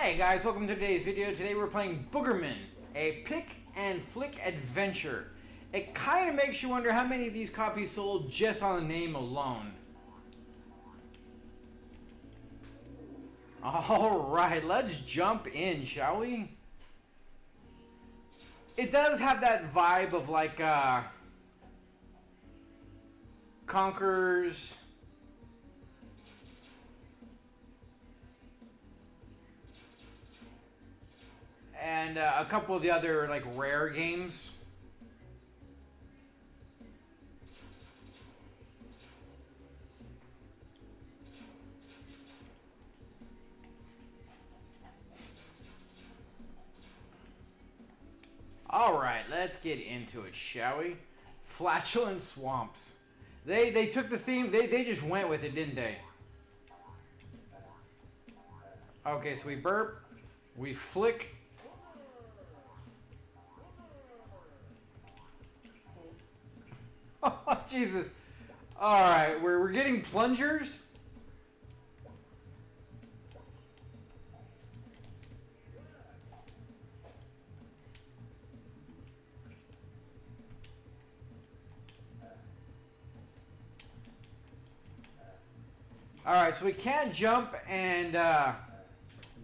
Hey guys, welcome to today's video. Today we're playing Boogerman, a pick and flick adventure. It kind of makes you wonder how many of these copies sold just on the name alone. Alright, let's jump in, shall we? It does have that vibe of like Conker's and a couple of the other like rare games. Alright, let's get into it, shall we? Flatulent swamps. They took the theme, they just went with it, didn't they? Okay, so we burp, we flick. Oh, Jesus. Alright, we're getting plungers. Alright, so we can't jump and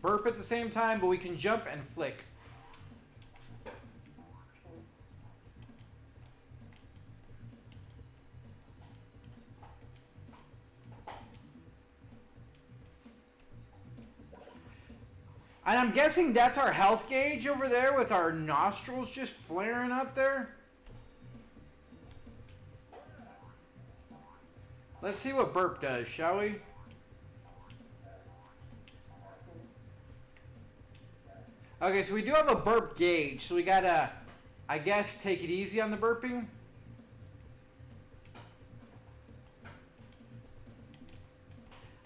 burp at the same time, but we can jump and flick. And I'm guessing that's our health gauge over there with our nostrils just flaring up there. Let's see what burp does, shall we? Okay, so we do have a burp gauge, so we gotta, I guess, take it easy on the burping.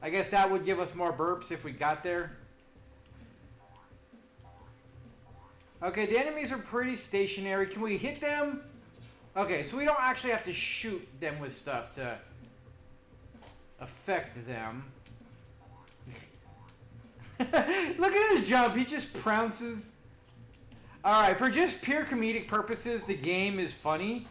I guess that would give us more burps if we got there. Okay, the enemies are pretty stationary. Can we hit them? Okay, so we don't actually have to shoot them with stuff to affect them. Look at his jump. He just prounces. Alright, for just pure comedic purposes, the game is funny.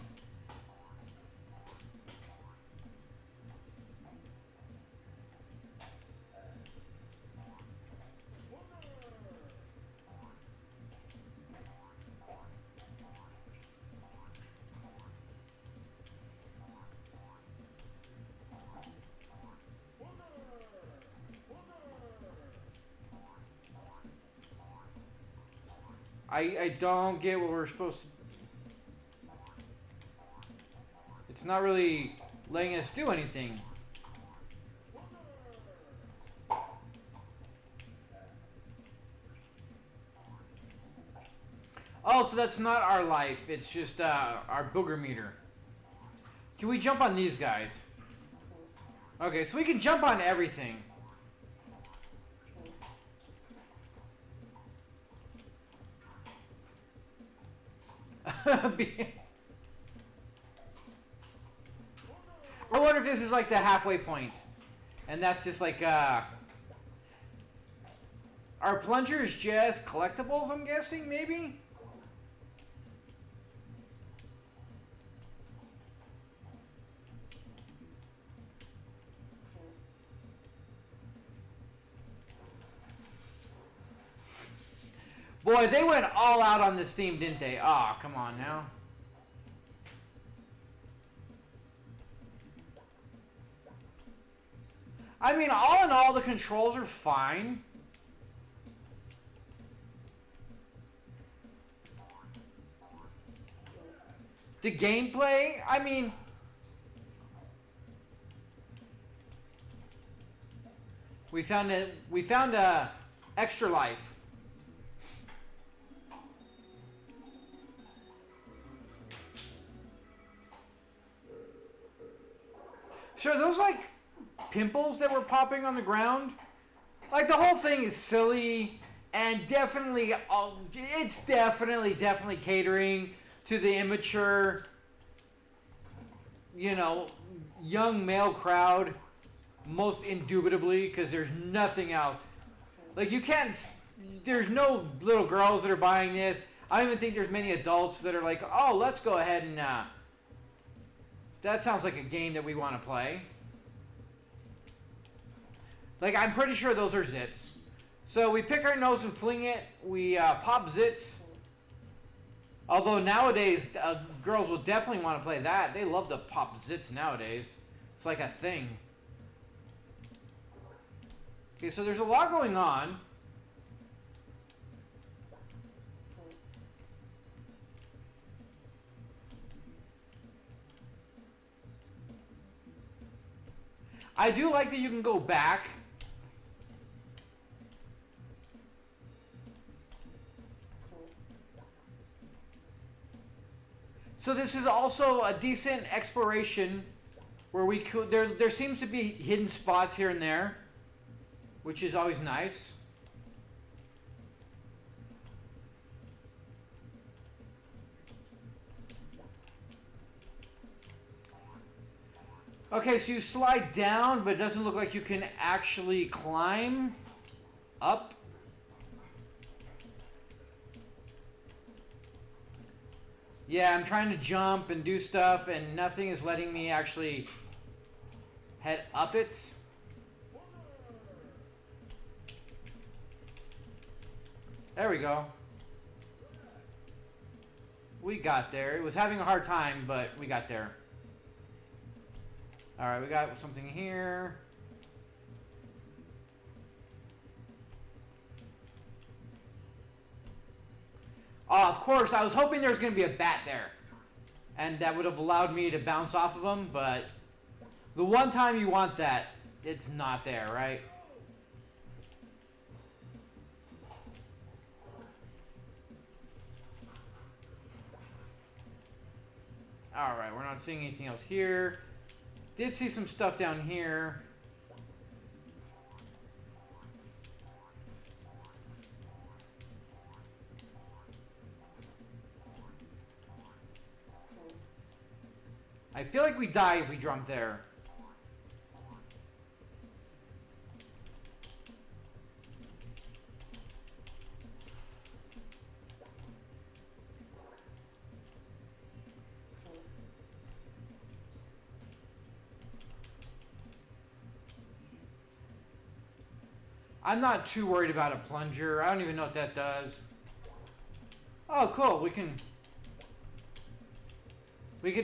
I don't get what we're supposed to... It's not really letting us do anything. Oh, so that's not our life. It's just our booger meter. Can we jump on these guys? Okay, so we can jump on everything. I wonder if this is like the halfway point. And that's just like, are plungers just collectibles, I'm guessing, maybe? Boy, they went all out on this theme, didn't they? Ah, oh, come on now. I mean, all in all, the controls are fine. The gameplay, I mean... We found a extra life. Sure, those like pimples that were popping on the ground, like the whole thing is silly and definitely, it's definitely catering to the immature, you know, young male crowd, most indubitably, because there's nothing else. Like you can't there's no little girls that are buying this. I don't even think there's many adults that are like, oh, let's go ahead and that sounds like a game that we want to play. Like, I'm pretty sure those are zits. So we pick our nose and fling it. We pop zits. Although nowadays, girls will definitely want to play that. They love to pop zits nowadays. It's like a thing. Okay, so there's a lot going on. I do like that you can go back. So this is also a decent exploration where we could, there seems to be hidden spots here and there, which is always nice. Okay, so you slide down, but it doesn't look like you can actually climb up. Yeah, I'm trying to jump and do stuff, and nothing is letting me actually head up it. There we go. We got there. It was having a hard time, but we got there. Alright, we got something here. Oh, of course, I was hoping there was going to be a bat there. And that would have allowed me to bounce off of them, but the one time you want that, it's not there, right? Alright, we're not seeing anything else here. Did see some stuff down here. I feel like we die if we jump there. I'm not too worried about a plunger. I don't even know what that does. Oh, cool. We can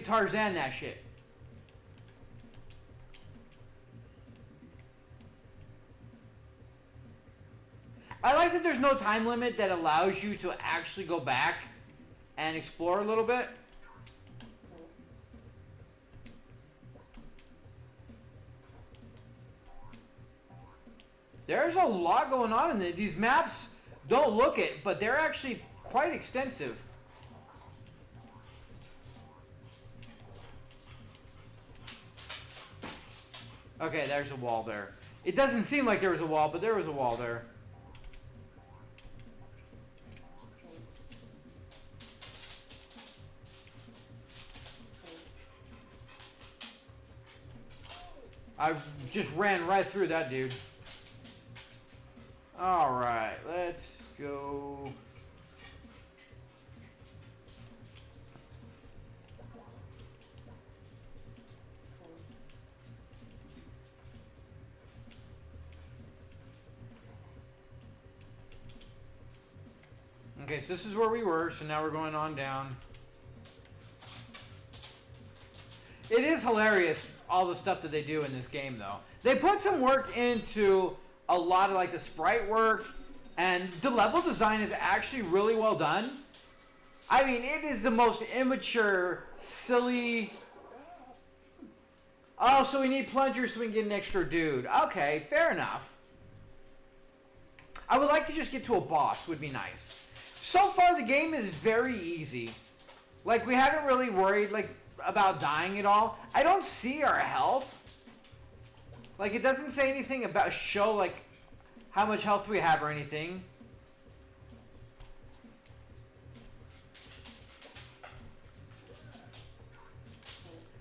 Tarzan that shit. I like that there's no time limit that allows you to actually go back and explore a little bit. There's a lot going on in it. These maps don't look it, but they're actually quite extensive. Okay, there's a wall there. It doesn't seem like there was a wall, but there was a wall there. I just ran right through that dude. Alright, let's go. Okay, so this is where we were, so now we're going on down. It is hilarious, all the stuff that they do in this game, though. They put some work into a lot of, like, the sprite work, and the level design is actually really well done. I mean, it is the most immature, silly... Oh, so we need plungers so we can get an extra dude. Okay, fair enough. I would like to just get to a boss, would be nice. So far, the game is very easy. Like, we haven't really worried, like, about dying at all. I don't see our health. Like, it doesn't say anything about show, like, how much health we have or anything.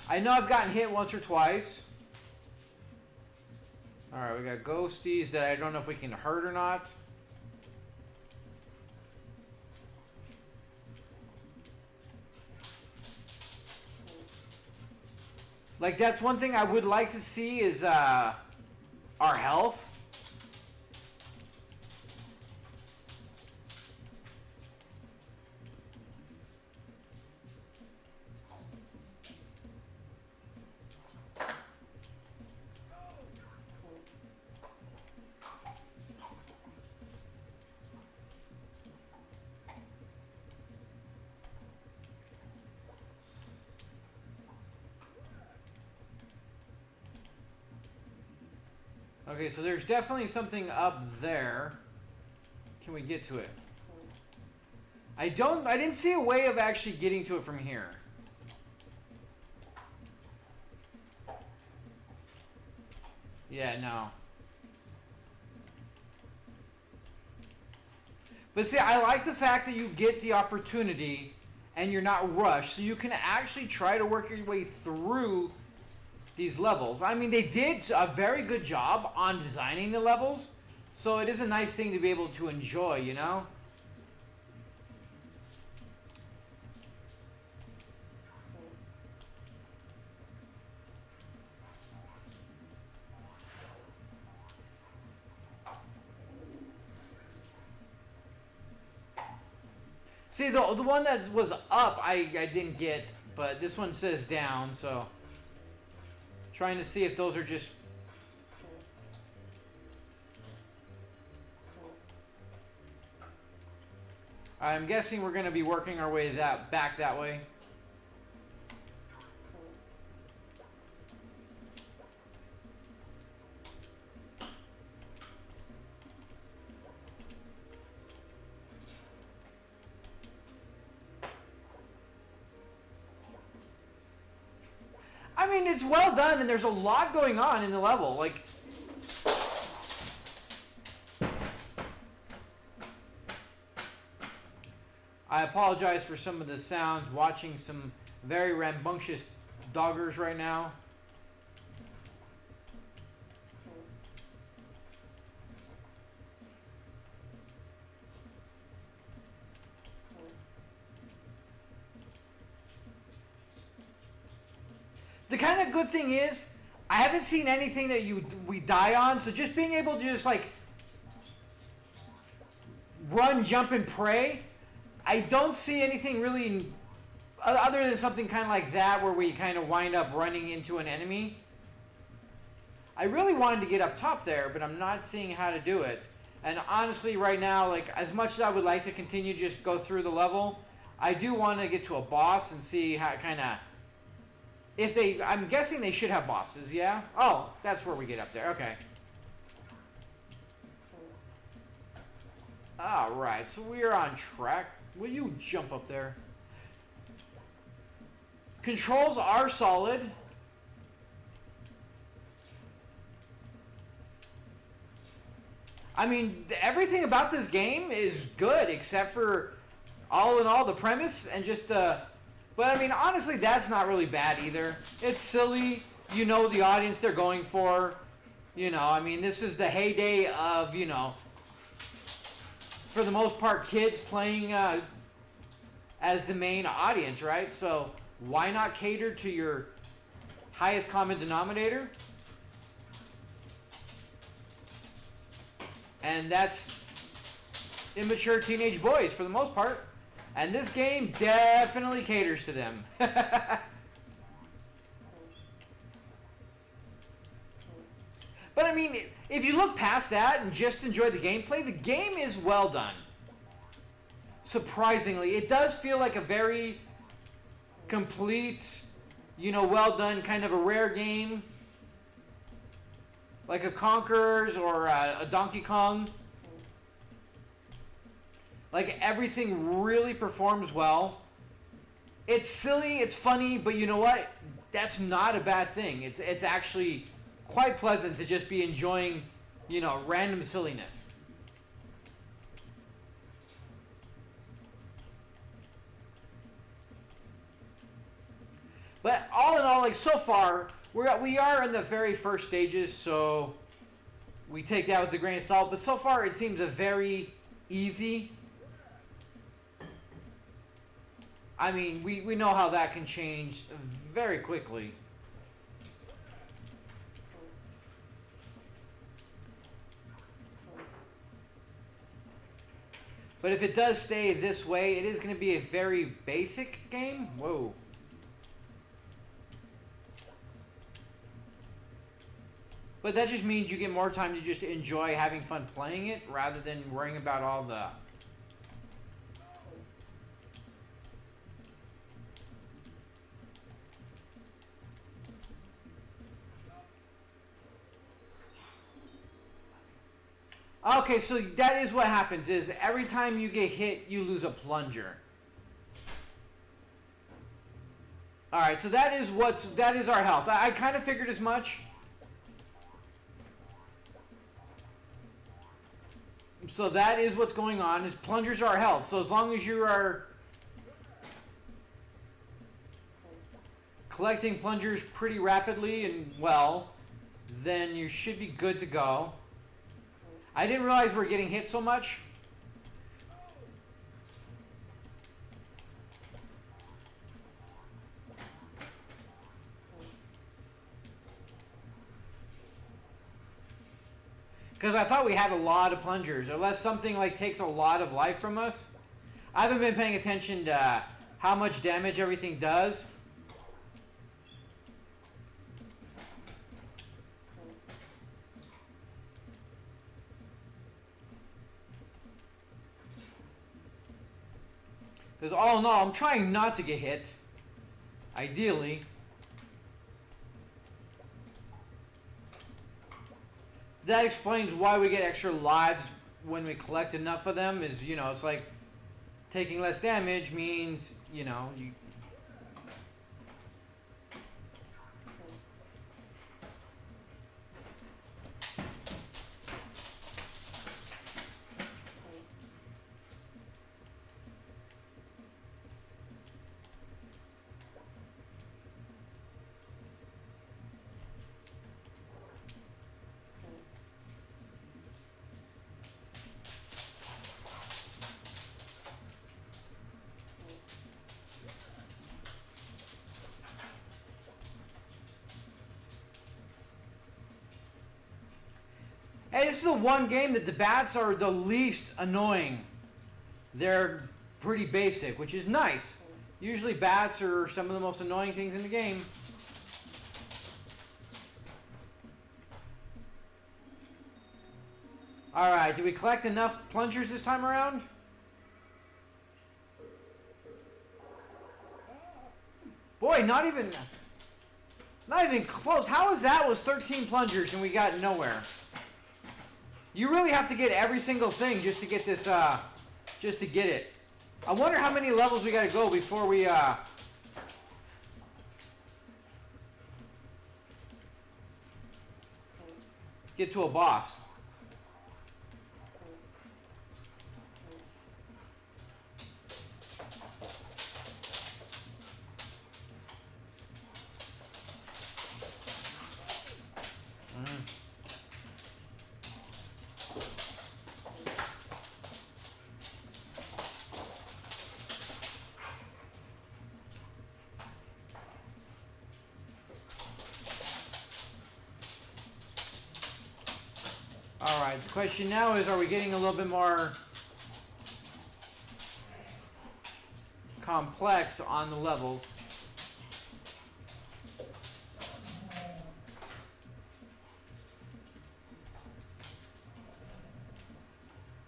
I know I've gotten hit once or twice. Alright, we got ghosties that I don't know if we can hurt or not. Like, that's one thing I would like to see is our health. Okay, so there's definitely something up there. Can we get to it? I didn't see a way of actually getting to it from here. Yeah, no. But see, I like the fact that you get the opportunity and you're not rushed, so you can actually try to work your way through these levels. I mean, they did a very good job on designing the levels, so it is a nice thing to be able to enjoy, you know? See, the one that was up, I didn't get, but this one says down, so trying to see if those are just... I'm guessing we're going to be working our way back that way. I mean, it's well done, and there's a lot going on in the level. Like, I apologize for some of the sounds. Watching some very rambunctious doggers right now. The kind of good thing is, I haven't seen anything that we die on, so just being able to just like run, jump, and pray. I don't see anything really other than something kind of like that where we kind of wind up running into an enemy. I really wanted to get up top there, but I'm not seeing how to do it. And honestly, right now, like as much as I would like to continue to just go through the level, I do want to get to a boss and see how kind of... If they, I'm guessing they should have bosses, yeah? Oh, that's where we get up there, okay. Alright, so we are on track. Will you jump up there? Controls are solid. I mean, everything about this game is good, except for, all in all, the premise and just the... But, I mean, honestly, that's not really bad either. It's silly. You know the audience they're going for. You know, I mean, this is the heyday of, you know, for the most part, kids playing as the main audience, right? So, why not cater to your highest common denominator? And that's immature teenage boys, for the most part. And this game definitely caters to them. But I mean, if you look past that and just enjoy the gameplay, the game is well done. Surprisingly, it does feel like a very complete, you know, well done kind of a rare game. Like a Conker's or a Donkey Kong. Like, everything really performs well. It's silly, it's funny, but you know what? That's not a bad thing. It's actually quite pleasant to just be enjoying, you know, random silliness. But all in all, like, so far, we are in the very first stages, so we take that with a grain of salt. But so far, it seems a very easy... I mean, we know how that can change very quickly. But if it does stay this way, it is going to be a very basic game. Whoa. But that just means you get more time to just enjoy having fun playing it rather than worrying about all the... Okay, so that is what happens, is every time you get hit, you lose a plunger. Alright, so that is our health. I kind of figured as much. So that is what's going on, is plungers are our health. So as long as you are collecting plungers pretty rapidly and well, then you should be good to go. I didn't realize we're getting hit so much. Because I thought we had a lot of plungers, unless something like takes a lot of life from us. I haven't been paying attention to how much damage everything does. Because all in all, I'm trying not to get hit. Ideally. That explains why we get extra lives when we collect enough of them. Is, you know, it's like taking less damage means, you know, you... Hey, this is the one game that the bats are the least annoying. They're pretty basic, which is nice. Usually bats are some of the most annoying things in the game. Alright, did we collect enough plungers this time around? Boy, not even close. How is that was 13 plungers and we got nowhere? You really have to get every single thing just to get this, just to get it. I wonder how many levels we gotta go before we, get to a boss. Alright, the question now is, are we getting a little bit more complex on the levels?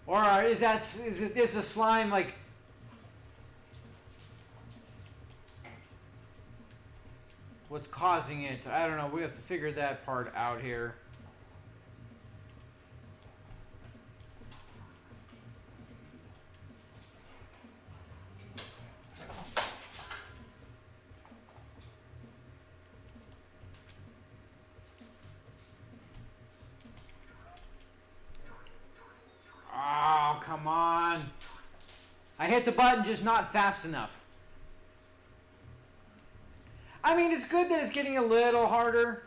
Or is the slime like... what's causing it? I don't know, we have to figure that part out here. Oh, come on. I hit the button, just not fast enough. I mean, it's good that it's getting a little harder.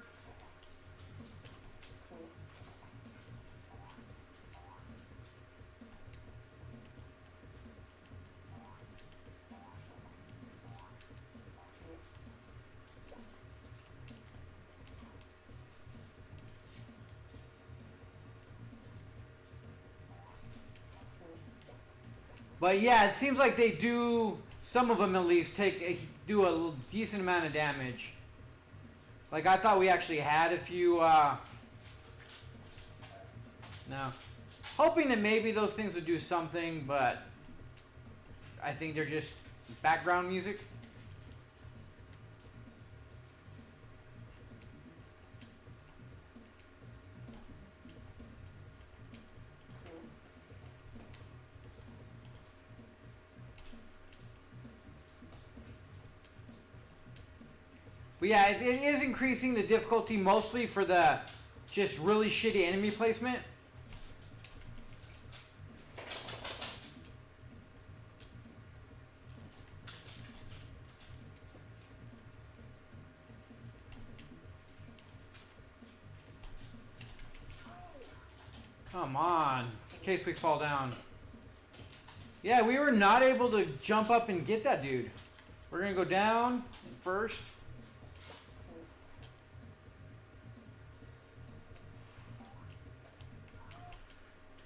But yeah, it seems like they do, some of them at least, do a decent amount of damage. Like, I thought we actually had a few, no. Hoping that maybe those things would do something, but I think they're just background music. But yeah, it is increasing the difficulty mostly for the just really shitty enemy placement. Come on, in case we fall down. Yeah, we were not able to jump up and get that dude. We're gonna go down first.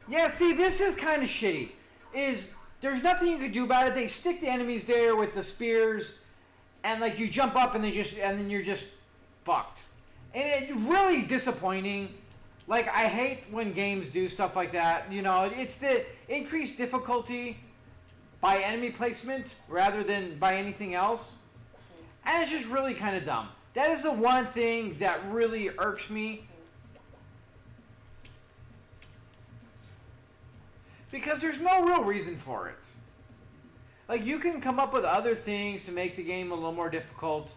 Yeah, see, this is kind of shitty. There's nothing you could do about it. They stick the enemies there with the spears, and like you jump up and then you're just fucked. And it's really disappointing. Like, I hate when games do stuff like that. You know, it's the increased difficulty by enemy placement rather than by anything else. And it's just really kind of dumb. That is the one thing that really irks me. Because there's no real reason for it. Like, you can come up with other things to make the game a little more difficult.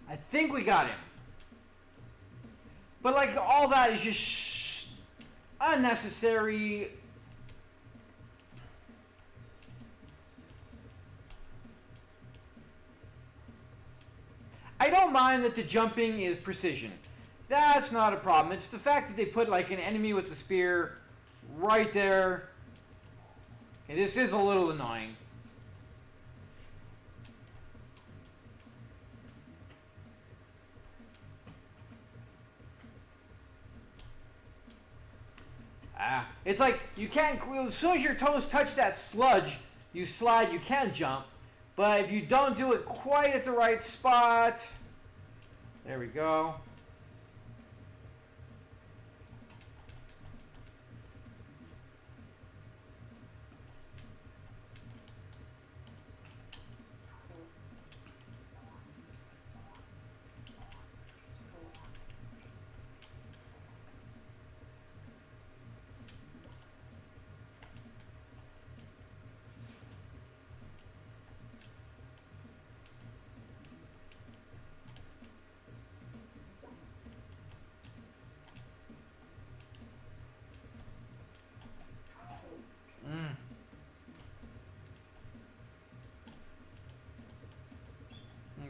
I think we got him. But like, all that is just unnecessary. I don't mind that the jumping is precision. That's not a problem. It's the fact that they put like an enemy with the spear right there. And this is a little annoying. It's like you can't, as soon as your toes touch that sludge, you slide, you can jump. But if you don't do it quite at the right spot, there we go.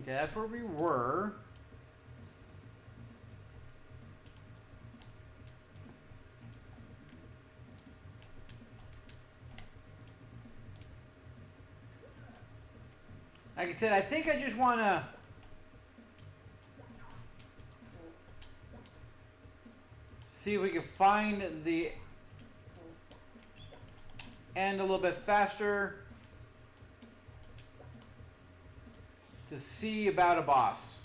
Okay, that's where we were. Like I said, I think I just want to see if we can find the end a little bit faster to see about a boss.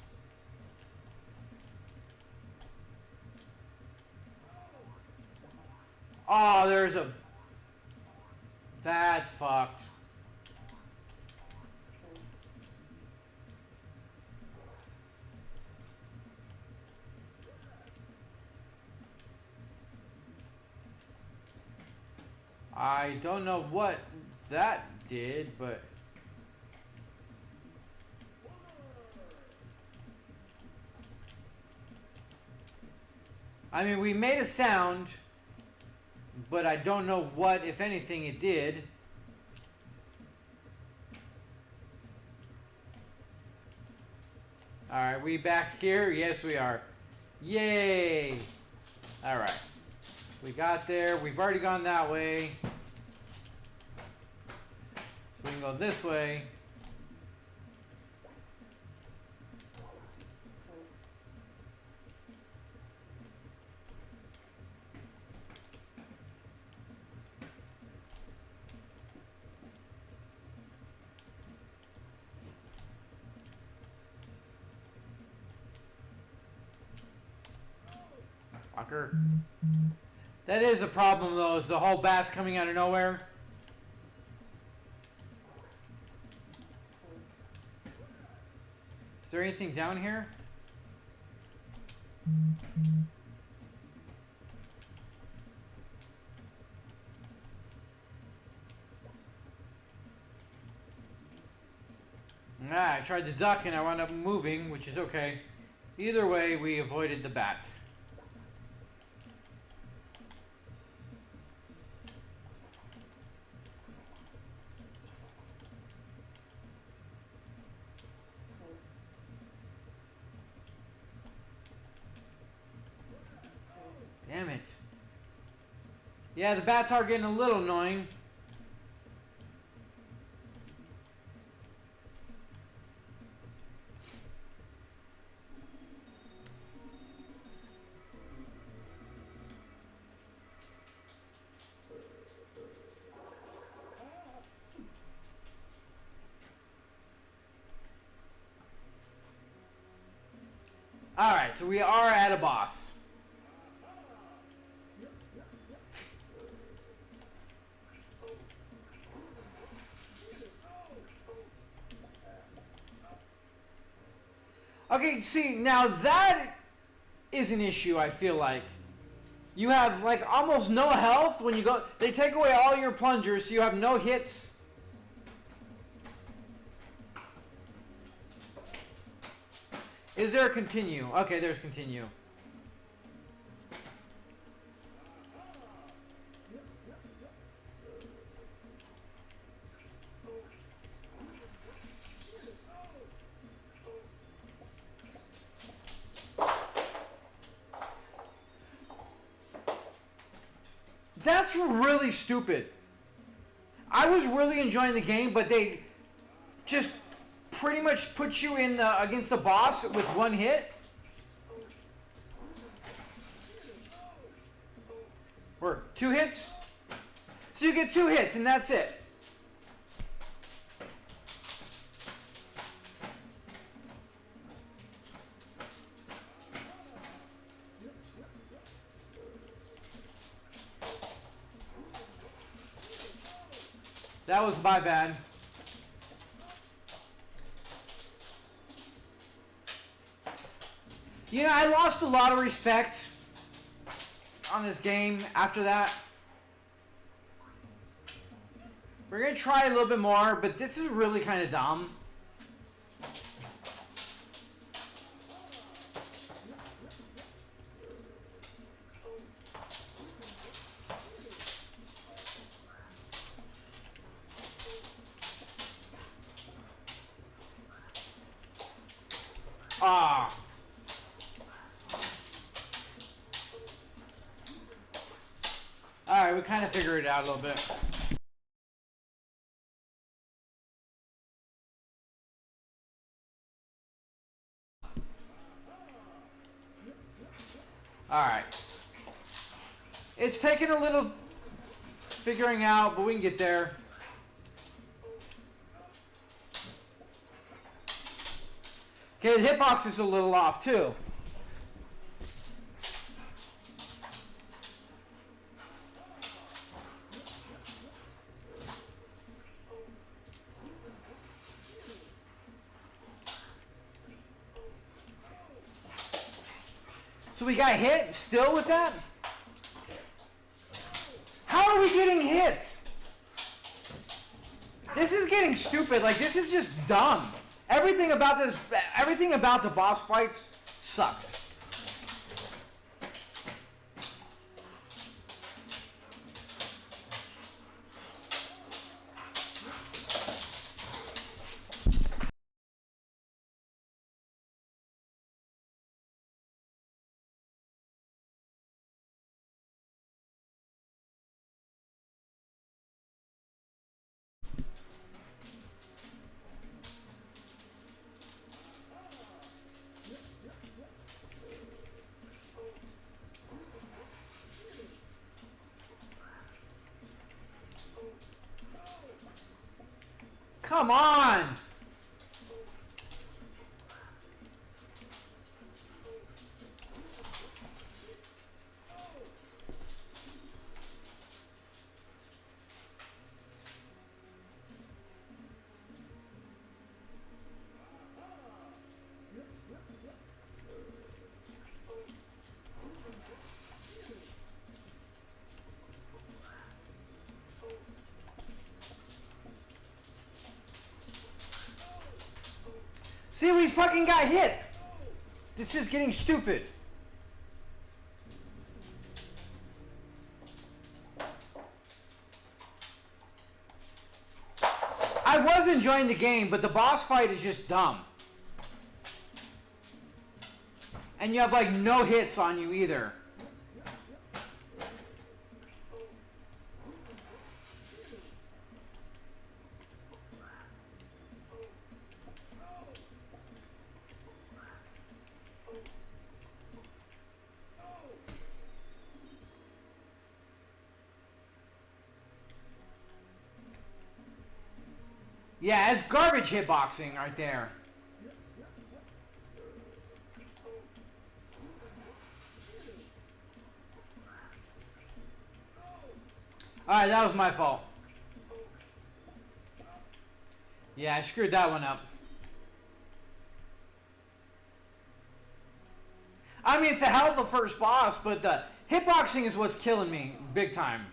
Oh, there's a... That's fucked. I don't know what that did, but... I mean, we made a sound, but I don't know what, if anything, it did. Alright, we back here? Yes, we are. Yay! Alright. We got there. We've already gone that way. So we can go this way. Fucker. That is a problem, though, is the whole bats coming out of nowhere. Is there anything down here? I tried to duck and I wound up moving, which is okay. Either way, we avoided the bat. Damn it. Yeah, the bats are getting a little annoying. Alright, so we are at a boss. Okay, see, now that is an issue, I feel like. You have, like, almost no health when you go... They take away all your plungers, so you have no hits. Is there a continue? Okay, there's continue. That's really stupid. I was really enjoying the game, but they just pretty much put you in against the boss with one hit. Or 2 hits. So you get 2 hits and that's it. That was my bad. You know, I lost a lot of respect on this game after that. We're going to try a little bit more, but this is really kind of dumb. Ah. Alright, we kind of figured it out a little bit. Alright. It's taken a little figuring out, but we can get there. Okay, the hitbox is a little off too. So we got hit still with that? How are we getting hit? This is getting stupid. Like, this is just dumb. Everything about the boss fights sucks. Come on! See, we fucking got hit. This is getting stupid. I was enjoying the game, but the boss fight is just dumb. And you have like no hits on you either. Yeah, it's garbage hitboxing right there. Alright, that was my fault. Yeah, I screwed that one up. I mean, it's a hell of a first boss, but the hitboxing is what's killing me big time.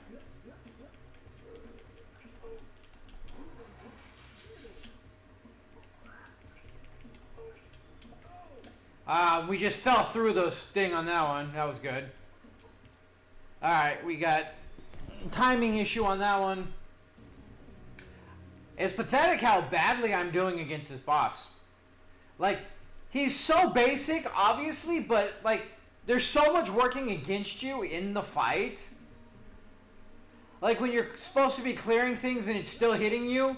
We just fell through those thing on that one. That was good. Alright, we got timing issue on that one. It's pathetic how badly I'm doing against this boss. Like, he's so basic, obviously, but, like, there's so much working against you in the fight. Like, when you're supposed to be clearing things and it's still hitting you.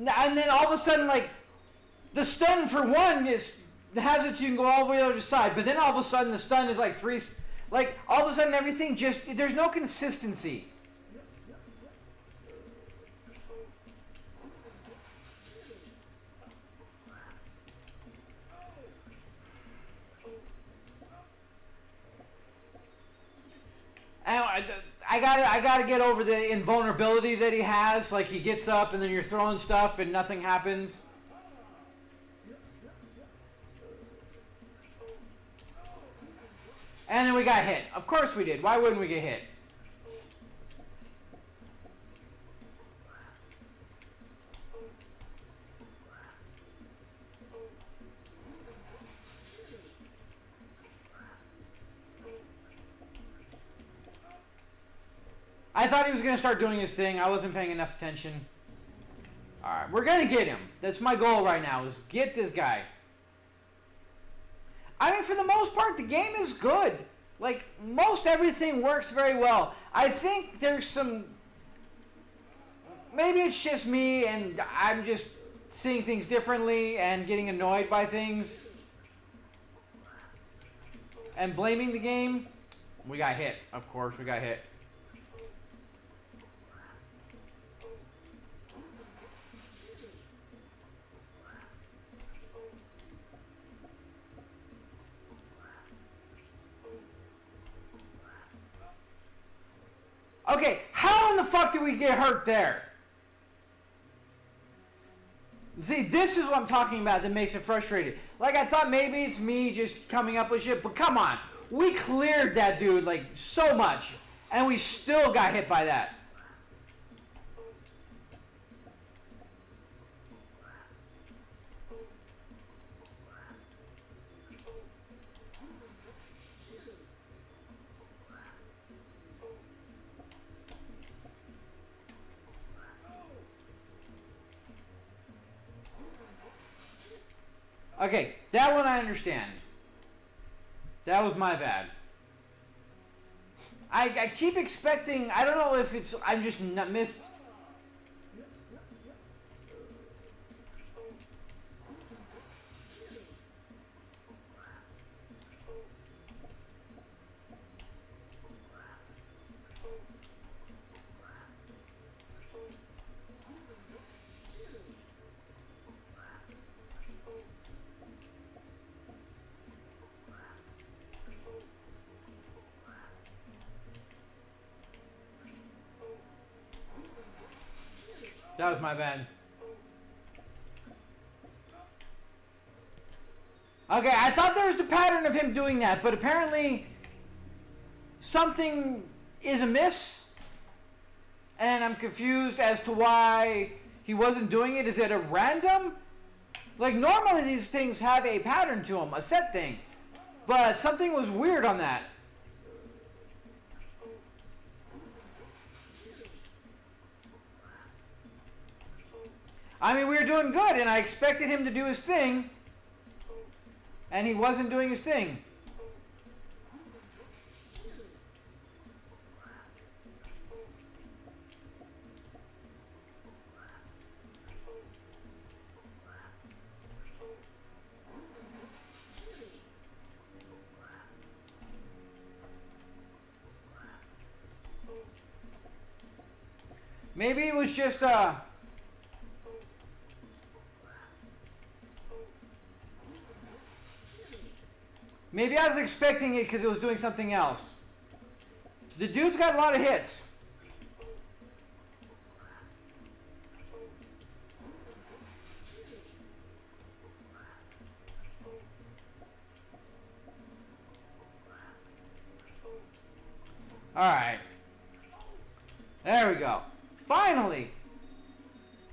And then all of a sudden, like, the stun for one has it so you can go all the way to the other side. But then all of a sudden the stun is like three, like all of a sudden everything just, there's no consistency. And I gotta get over the invulnerability that he has. Like, he gets up and then you're throwing stuff and nothing happens. And then we got hit. Of course we did. Why wouldn't we get hit? I thought he was going to start doing his thing. I wasn't paying enough attention. Alright, we're going to get him. That's my goal right now, is get this guy. I mean, for the most part, the game is good. Like, most everything works very well. I think there's some... Maybe it's just me and I'm just seeing things differently and getting annoyed by things. And blaming the game. We got hit. Of course, we got hit. Okay, how in the fuck did we get hurt there? See, this is what I'm talking about that makes it frustrating. Like, I thought maybe it's me just coming up with shit, but come on. We cleared that dude, like, so much, and we still got hit by that. Okay, that one I understand. That was my bad. I keep expecting, I don't know if it's, I'm just not missed. That was my bad. Okay, I thought there was the pattern of him doing that, but apparently something is amiss, and I'm confused as to why he wasn't doing it. Is it a random? Like, normally these things have a pattern to them, a set thing, but something was weird on that. I mean, we were doing good, and I expected him to do his thing, and he wasn't doing his thing. Maybe it was just maybe I was expecting it because it was doing something else. The dude's got a lot of hits. Alright. There we go. Finally!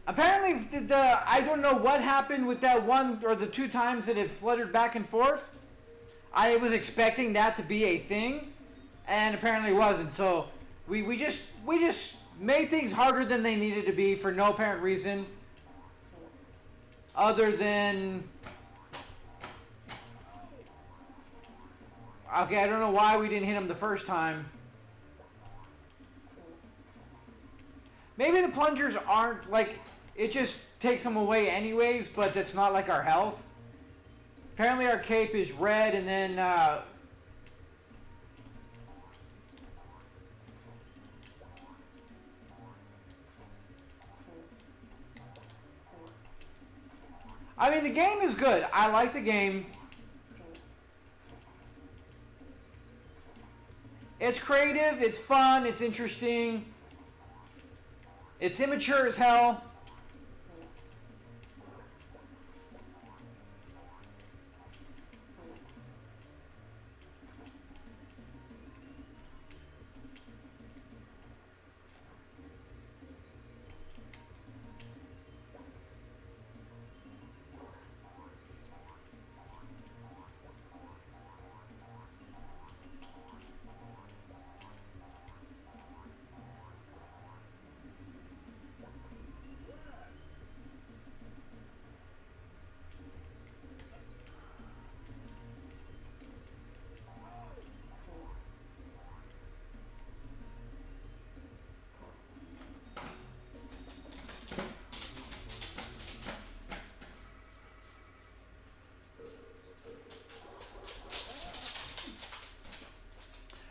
Apparently, I don't know what happened with that one or the two times that it fluttered back and forth. I was expecting that to be a thing, and apparently it wasn't. So we just made things harder than they needed to be for no apparent reason, other than, okay, I don't know why we didn't hit him the first time. Maybe the plungers aren't, like, it just takes them away anyways, but that's not like our health. Apparently our cape is red, and then I mean, the game is good. I like the game. It's creative, it's fun, it's interesting. It's immature as hell.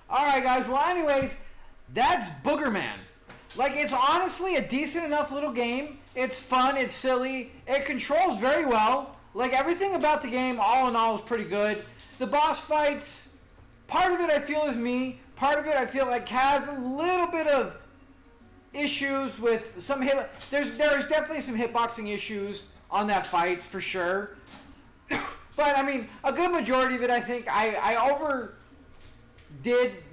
Alright guys, well anyways, that's Boogerman. Like, it's honestly a decent enough little game. It's fun, it's silly, it controls very well. Like, everything about the game, all in all, is pretty good. The boss fights, part of it I feel is me, part of it I feel like has a little bit of issues with some hit. There's definitely some hitboxing issues on that fight, for sure. But, I mean, a good majority of it, I think, I overdid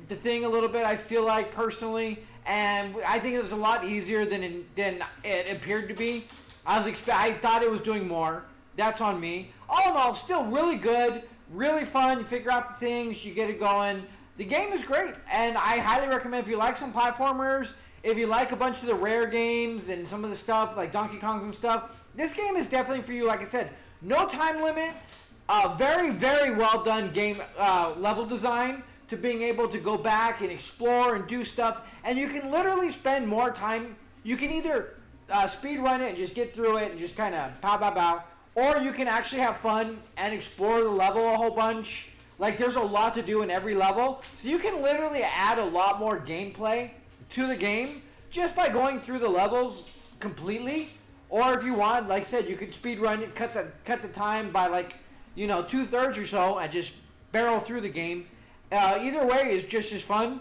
the thing a little bit, I feel like, personally, and I think it was a lot easier than it appeared to be. I thought it was doing more. That's on me. All in all, still really good, really fun. You figure out the things, you get it going. The game is great, and I highly recommend if you like some platformers, if you like a bunch of the rare games and some of the stuff like Donkey Kong's and stuff, this game is definitely for you. Like I said, no time limit, very, very well done game level design to being able to go back and explore and do stuff, and you can literally spend more time. You can either speed run it and just get through it and just kind of pow pow pow, or you can actually have fun and explore the level a whole bunch. Like, there's a lot to do in every level, so you can literally add a lot more gameplay to the game just by going through the levels completely. Or if you want, like I said, you could speed run it, cut the time by, like, 2/3 or so, and just barrel through the game. Either way is just as fun.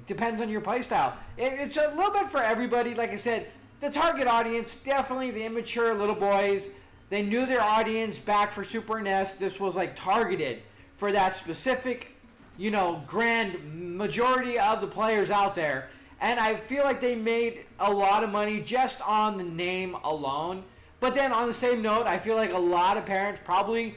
Depends on your playstyle. It's a little bit for everybody. Like I said, the target audience, definitely the immature little boys. They knew their audience back for Super NES. This was like targeted for that specific, grand majority of the players out there. And I feel like they made a lot of money just on the name alone. But then on the same note, I feel like a lot of parents probably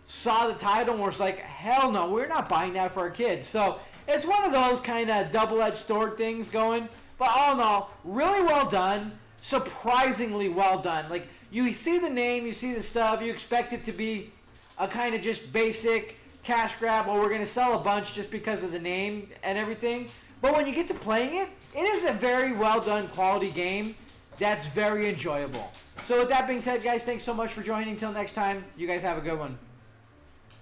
saw the title and was like, hell no, we're not buying that for our kids. So it's one of those kind of double-edged sword things going. But all in all, really well done. Surprisingly well done. Like, you see the name, you see the stuff, you expect it to be a kind of just basic cash grab, or we're going to sell a bunch just because of the name and everything. But when you get to playing it, it is a very well done quality game that's very enjoyable. So with that being said, guys, thanks so much for joining. Until next time, you guys have a good one.